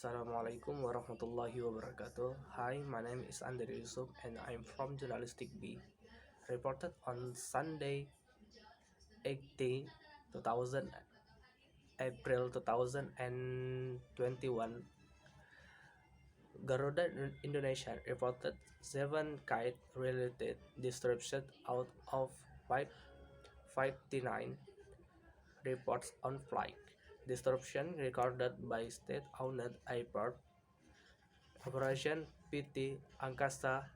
Assalamualaikum warahmatullahi wabarakatuh. Hi, my name is Yusup and I'm from Jurnalistik B. Reported on Sunday, 18 2000 April 2021, Garuda Indonesia reported 7 kite-related disruptions out of 559 reports on flight. Disruption recorded by state-owned airport Operation PT Angkasa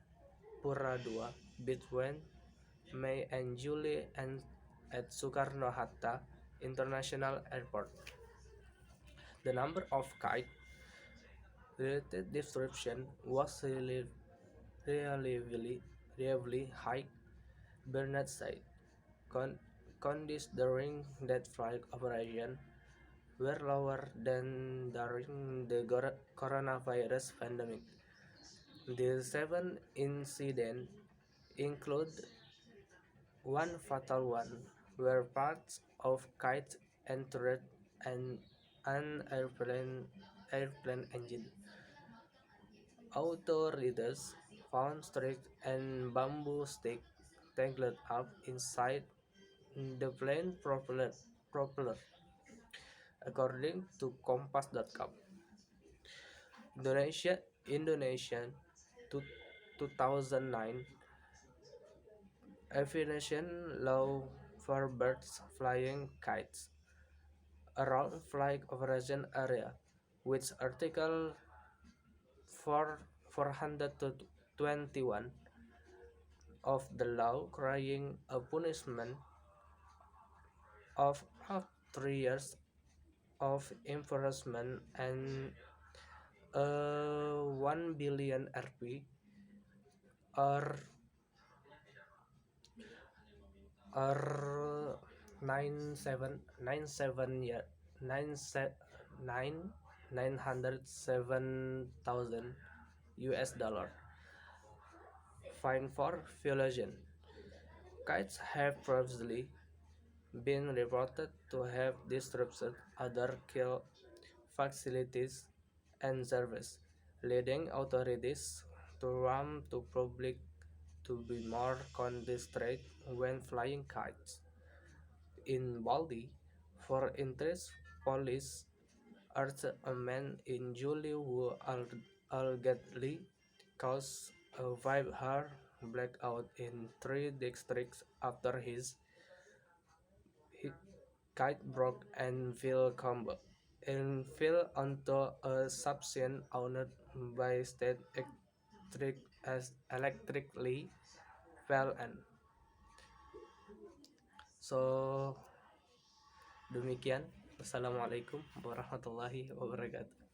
Pura II between May and July and at Soekarno-Hatta International Airport. The number of kite-related disruptions was relatively high, Bernard said. Conditions during that flight operation were lower than during the coronavirus pandemic. The 7 incidents include one fatal one, where parts of kites entered an airplane engine. Authorities found string and bamboo stick tangled up inside the plane propeller, according to Kompas.com. Indonesian 2009 aviation law forbids flying kites around flight operation area, which Article 421 of the law creating a punishment of up 3 years of imprisonment and 1 billion Rp or or 97 year 907,000 US dollar fine for violation. Kites have previously been reported to have disrupted other kill facilities and service, leading authorities to warn to public to be more considerate when flying kites. In Baldi, for interest, police urged a man in July who allegedly caused a 5-hour blackout in 3 districts after his kite broke and fell onto a substation owned by state electrically PLN. So demikian. Wassalamualaikum warahmatullahi wabarakatuh.